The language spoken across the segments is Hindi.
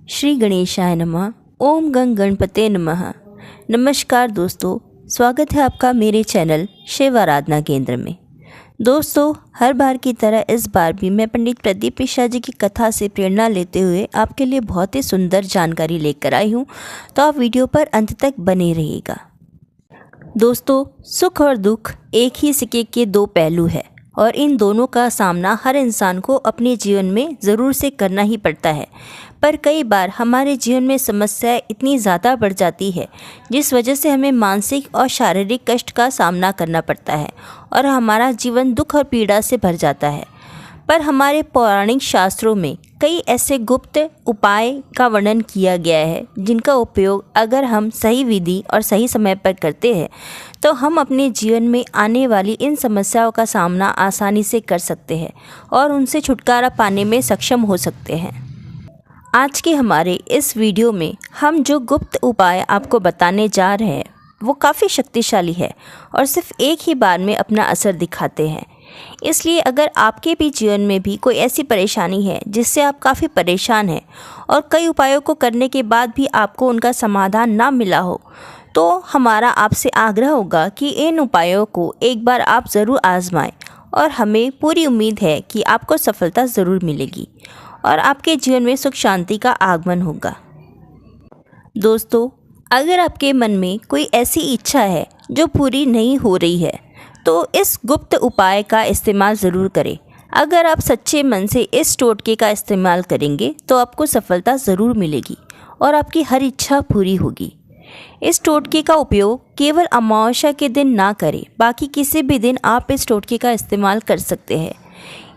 श्री गणेशाय नमः। ओम गंग गणपते नमः। नमस्कार दोस्तों, स्वागत है आपका मेरे चैनल शिव आराधना केंद्र में। दोस्तों, हर बार की तरह इस बार भी मैं पंडित प्रदीप मिश्रा जी की कथा से प्रेरणा लेते हुए आपके लिए बहुत ही सुंदर जानकारी लेकर आई हूँ, तो आप वीडियो पर अंत तक बने रहिएगा। दोस्तों, सुख और दुख एक ही सिक्के के दो पहलू है और इन दोनों का सामना हर इंसान को अपने जीवन में ज़रूर से करना ही पड़ता है। पर कई बार हमारे जीवन में समस्याएं इतनी ज़्यादा बढ़ जाती है जिस वजह से हमें मानसिक और शारीरिक कष्ट का सामना करना पड़ता है और हमारा जीवन दुख और पीड़ा से भर जाता है। पर हमारे पौराणिक शास्त्रों में कई ऐसे गुप्त उपाय का वर्णन किया गया है जिनका उपयोग अगर हम सही विधि और सही समय पर करते हैं तो हम अपने जीवन में आने वाली इन समस्याओं का सामना आसानी से कर सकते हैं और उनसे छुटकारा पाने में सक्षम हो सकते हैं। आज के हमारे इस वीडियो में हम जो गुप्त उपाय आपको बताने जा रहे हैं वो काफ़ी शक्तिशाली है और सिर्फ एक ही बार में अपना असर दिखाते हैं। इसलिए अगर आपके भी जीवन में भी कोई ऐसी परेशानी है जिससे आप काफ़ी परेशान हैं और कई उपायों को करने के बाद भी आपको उनका समाधान ना मिला हो, तो हमारा आपसे आग्रह होगा कि इन उपायों को एक बार आप ज़रूर आजमाएं और हमें पूरी उम्मीद है कि आपको सफलता ज़रूर मिलेगी और आपके जीवन में सुख शांति का आगमन होगा। दोस्तों, अगर आपके मन में कोई ऐसी इच्छा है जो पूरी नहीं हो रही है तो इस गुप्त उपाय का इस्तेमाल ज़रूर करें। अगर आप सच्चे मन से इस टोटके का इस्तेमाल करेंगे तो आपको सफलता ज़रूर मिलेगी और आपकी हर इच्छा पूरी होगी। इस टोटके का उपयोग केवल अमावस्या के दिन ना करें, बाकी किसी भी दिन आप इस टोटके का इस्तेमाल कर सकते हैं।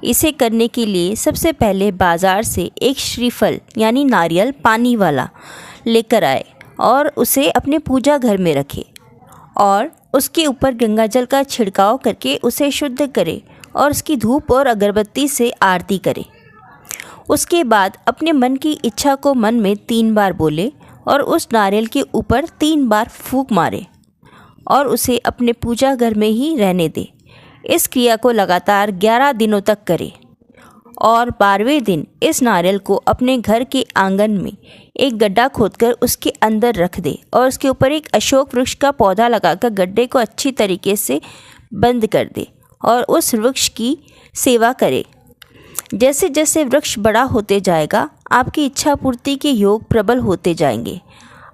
इसे करने के लिए सबसे पहले बाज़ार से एक श्रीफल यानी नारियल पानी वाला लेकर आए और उसे अपने पूजा घर में रखें और उसके ऊपर गंगाजल का छिड़काव करके उसे शुद्ध करें और उसकी धूप और अगरबत्ती से आरती करें। उसके बाद अपने मन की इच्छा को मन में 3 बार बोले और उस नारियल के ऊपर 3 बार फूंक मारे और उसे अपने पूजा घर में ही रहने दें। इस क्रिया को लगातार 11 दिनों तक करें और 12वें दिन इस नारियल को अपने घर के आंगन में एक गड्ढा खोदकर उसके अंदर रख दे और उसके ऊपर एक अशोक वृक्ष का पौधा लगाकर गड्ढे को अच्छी तरीके से बंद कर दे और उस वृक्ष की सेवा करे। जैसे जैसे वृक्ष बड़ा होते जाएगा आपकी इच्छा पूर्ति के योग प्रबल होते जाएंगे।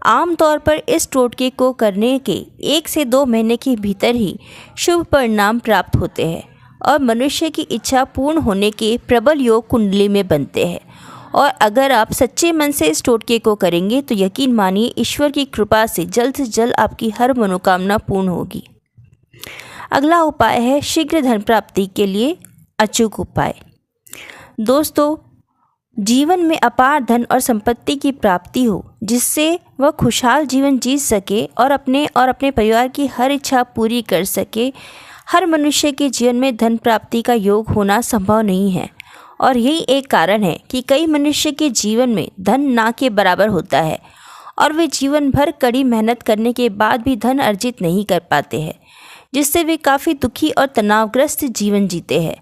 आमतौर पर इस टोटके को करने के 1 से 2 महीने के भीतर ही शुभ परिणाम प्राप्त होते हैं और मनुष्य की इच्छा पूर्ण होने के प्रबल योग कुंडली में बनते हैं। और अगर आप सच्चे मन से इस टोटके को करेंगे तो यकीन मानिए ईश्वर की कृपा से जल्द आपकी हर मनोकामना पूर्ण होगी। अगला उपाय है शीघ्र धन प्राप्ति के लिए अचूक उपाय। दोस्तों, जीवन में अपार धन और संपत्ति की प्राप्ति हो जिससे वह खुशहाल जीवन जी सके और अपने परिवार की हर इच्छा पूरी कर सके, हर मनुष्य के जीवन में धन प्राप्ति का योग होना संभव नहीं है और यही एक कारण है कि कई मनुष्य के जीवन में धन ना के बराबर होता है और वे जीवन भर कड़ी मेहनत करने के बाद भी धन अर्जित नहीं कर पाते हैं, जिससे वे काफ़ी दुखी और तनावग्रस्त जीवन जीते हैं।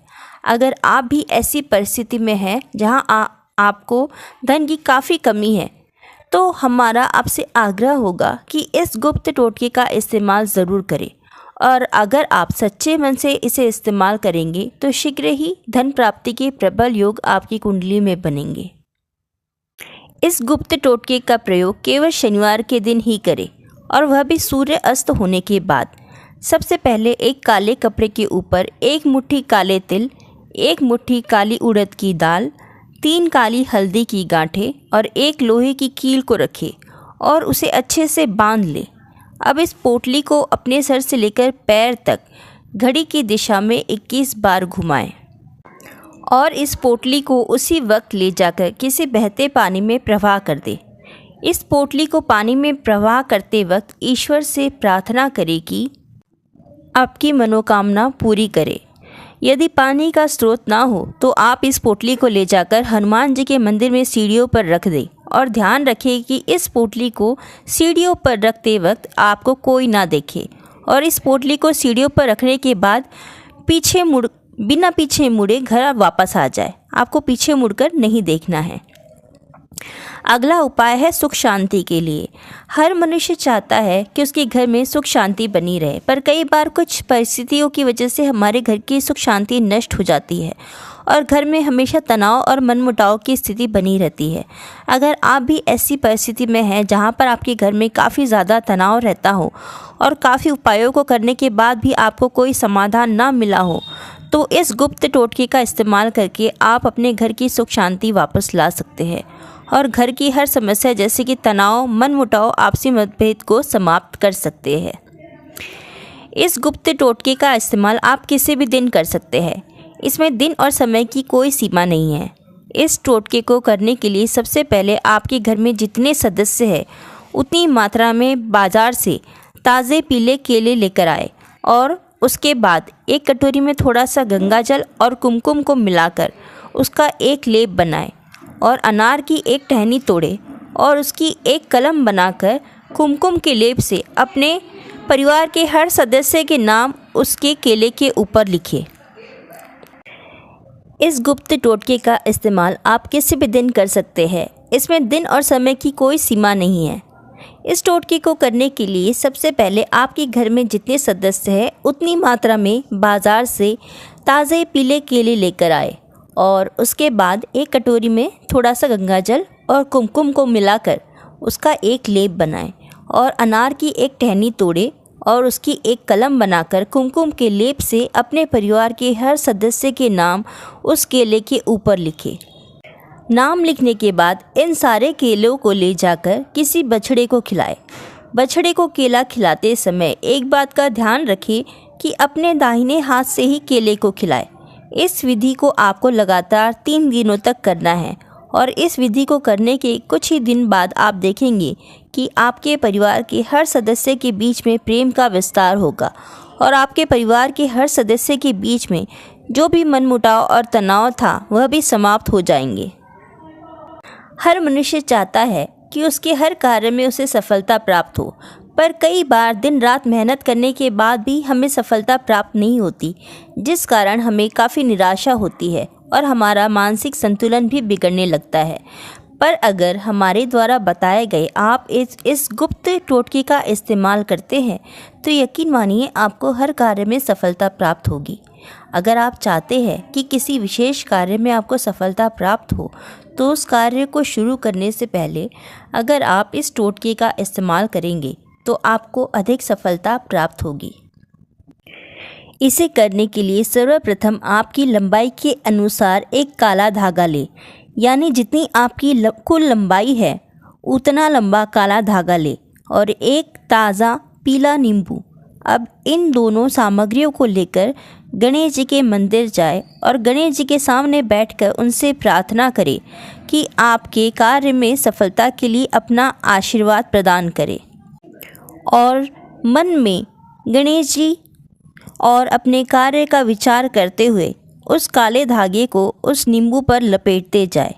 अगर आप भी ऐसी परिस्थिति में हैं जहां आपको धन की काफ़ी कमी है तो हमारा आपसे आग्रह होगा कि इस गुप्त टोटके का इस्तेमाल ज़रूर करें और अगर आप सच्चे मन से इसे इस्तेमाल करेंगे तो शीघ्र ही धन प्राप्ति के प्रबल योग आपकी कुंडली में बनेंगे। इस गुप्त टोटके का प्रयोग केवल शनिवार के दिन ही करें और वह भी सूर्य अस्त होने के बाद। सबसे पहले एक काले कपड़े के ऊपर 1 मुट्ठी काले तिल, 1 मुट्ठी काली उड़द की दाल, 3 काली हल्दी की गांठें और 1 लोहे की कील को रखें और उसे अच्छे से बांध लें। अब इस पोटली को अपने सर से लेकर पैर तक घड़ी की दिशा में 21 बार घुमाएं और इस पोटली को उसी वक्त ले जाकर किसी बहते पानी में प्रवाह कर दें। इस पोटली को पानी में प्रवाह करते वक्त ईश्वर से प्रार्थना करें कि आपकी मनोकामना पूरी करे। यदि पानी का स्रोत ना हो तो आप इस पोटली को ले जाकर हनुमान जी के मंदिर में सीढ़ियों पर रख दें और ध्यान रखें कि इस पोटली को सीढ़ियों पर रखते वक्त आपको कोई ना देखे और इस पोटली को सीढ़ियों पर रखने के बाद बिना पीछे मुड़े घर वापस आ जाए। आपको पीछे मुड़कर नहीं देखना है। अगला उपाय है सुख शांति के लिए। हर मनुष्य चाहता है कि उसके घर में सुख शांति बनी रहे, पर कई बार कुछ परिस्थितियों की वजह से हमारे घर की सुख शांति नष्ट हो जाती है और घर में हमेशा तनाव और मनमुटाव की स्थिति बनी रहती है। अगर आप भी ऐसी परिस्थिति में हैं जहां पर आपके घर में काफ़ी ज़्यादा तनाव रहता हो और काफ़ी उपायों को करने के बाद भी आपको कोई समाधान ना मिला हो, तो इस गुप्त टोटके का इस्तेमाल करके आप अपने घर की सुख शांति वापस ला सकते हैं और घर की हर समस्या जैसे कि तनाव, मनमुटाव, आपसी मतभेद को समाप्त कर सकते हैं। इस गुप्त टोटके का इस्तेमाल आप किसी भी दिन कर सकते हैं। इसमें दिन और समय की कोई सीमा नहीं है। इस टोटके को करने के लिए सबसे पहले आपके घर में जितने सदस्य हैं उतनी मात्रा में बाज़ार से ताज़े पीले केले लेकर आए और उसके बाद एक कटोरी में थोड़ा सा गंगाजल और कुमकुम को मिलाकर उसका एक लेप बनाएं और अनार की एक टहनी तोड़े और उसकी एक कलम बनाकर कुमकुम के लेप से अपने परिवार के हर सदस्य के नाम उसके केले के ऊपर लिखिए। इस गुप्त टोटके का इस्तेमाल आप किसी भी दिन कर सकते हैं। इसमें दिन और समय की कोई सीमा नहीं है। इस टोटके को करने के लिए सबसे पहले आपके घर में जितने सदस्य हैं उतनी मात्रा में बाज़ार से ताज़े पीले केले लेकर आए और उसके बाद एक कटोरी में थोड़ा सा गंगाजल और कुमकुम को मिलाकर उसका एक लेप बनाएं और अनार की एक टहनी तोड़े और उसकी एक कलम बनाकर कुमकुम के लेप से अपने परिवार के हर सदस्य के नाम उस केले के ऊपर लिखे। नाम लिखने के बाद इन सारे केलों को ले जाकर किसी बछड़े को खिलाए। बछड़े को केला खिलाते समय एक बात का ध्यान रखें कि अपने दाहिने हाथ से ही केले को खिलाए। इस विधि को आपको लगातार 3 दिनों तक करना है और इस विधि को करने के कुछ ही दिन बाद आप देखेंगे कि आपके परिवार के हर सदस्य के बीच में प्रेम का विस्तार होगा और आपके परिवार के हर सदस्य के बीच में जो भी मनमुटाव और तनाव था वह भी समाप्त हो जाएंगे। हर मनुष्य चाहता है कि उसके हर कार्य में उसे सफलता प्राप्त हो, पर कई बार दिन रात मेहनत करने के बाद भी हमें सफलता प्राप्त नहीं होती, जिस कारण हमें काफ़ी निराशा होती है और हमारा मानसिक संतुलन भी बिगड़ने लगता है। पर अगर हमारे द्वारा बताए गए आप इस गुप्त टोटके का इस्तेमाल करते हैं तो यकीन मानिए आपको हर कार्य में सफलता प्राप्त होगी। अगर आप चाहते हैं कि किसी विशेष कार्य में आपको सफलता प्राप्त हो तो उस कार्य को शुरू करने से पहले अगर आप इस टोटके का इस्तेमाल करेंगे तो आपको अधिक सफलता प्राप्त होगी। इसे करने के लिए सर्वप्रथम आपकी लंबाई के अनुसार एक काला धागा लें, यानी जितनी आपकी कुल लंबाई है उतना लंबा काला धागा लें और एक ताज़ा पीला नींबू। अब इन दोनों सामग्रियों को लेकर गणेश जी के मंदिर जाए और गणेश जी के सामने बैठकर उनसे प्रार्थना करें कि आपके कार्य में सफलता के लिए अपना आशीर्वाद प्रदान करें और मन में गणेश जी और अपने कार्य का विचार करते हुए उस काले धागे को उस नींबू पर लपेटते जाए।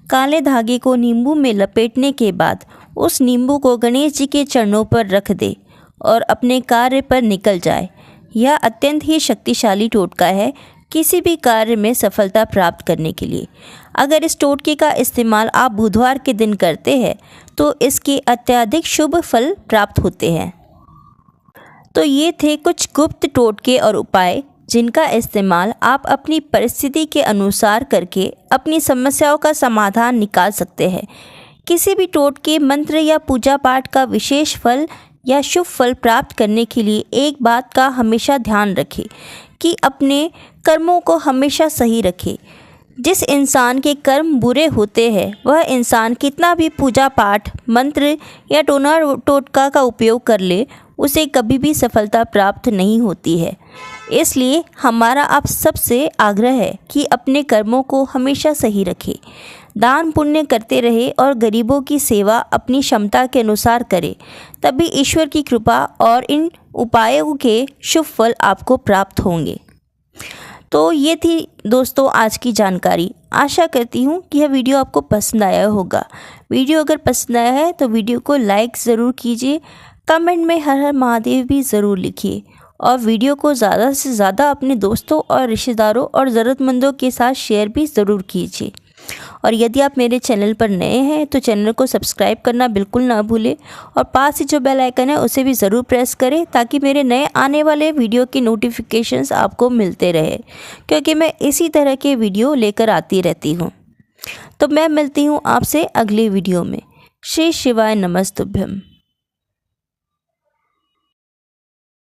काले धागे को नींबू में लपेटने के बाद उस नींबू को गणेश जी के चरणों पर रख दे और अपने कार्य पर निकल जाए। यह अत्यंत ही शक्तिशाली टोटका है किसी भी कार्य में सफलता प्राप्त करने के लिए। अगर इस टोटके का इस्तेमाल आप बुधवार के दिन करते हैं तो इसके अत्यधिक शुभ फल प्राप्त होते हैं। तो ये थे कुछ गुप्त टोटके और उपाय जिनका इस्तेमाल आप अपनी परिस्थिति के अनुसार करके अपनी समस्याओं का समाधान निकाल सकते हैं। किसी भी टोटके, मंत्र या पूजा पाठ का विशेष फल या शुभ फल प्राप्त करने के लिए एक बात का हमेशा ध्यान रखें कि अपने कर्मों को हमेशा सही रखें। जिस इंसान के कर्म बुरे होते हैं वह इंसान कितना भी पूजा पाठ, मंत्र या टोना टोटका का उपयोग कर ले, उसे कभी भी सफलता प्राप्त नहीं होती है। इसलिए हमारा आप सबसे आग्रह है कि अपने कर्मों को हमेशा सही रखें, दान पुण्य करते रहे और गरीबों की सेवा अपनी क्षमता के अनुसार करें, तभी ईश्वर की कृपा और इन उपायों के शुभ फल आपको प्राप्त होंगे। तो ये थी दोस्तों आज की जानकारी। आशा करती हूँ कि यह वीडियो आपको पसंद आया होगा। वीडियो अगर पसंद आया है तो वीडियो को लाइक ज़रूर कीजिए, कमेंट में हर हर महादेव भी ज़रूर लिखिए और वीडियो को ज़्यादा से ज़्यादा अपने दोस्तों और रिश्तेदारों और ज़रूरतमंदों के साथ शेयर भी ज़रूर कीजिए। और यदि आप मेरे चैनल पर नए हैं तो चैनल को सब्सक्राइब करना बिल्कुल ना भूलें और पास ही जो बेल आइकन है उसे भी ज़रूर प्रेस करें ताकि मेरे नए आने वाले वीडियो की नोटिफिकेशंस आपको मिलते रहे, क्योंकि मैं इसी तरह के वीडियो लेकर आती रहती हूँ। तो मैं मिलती हूँ आपसे अगली वीडियो में। श्री शिवाय नमस्तुभ्यम।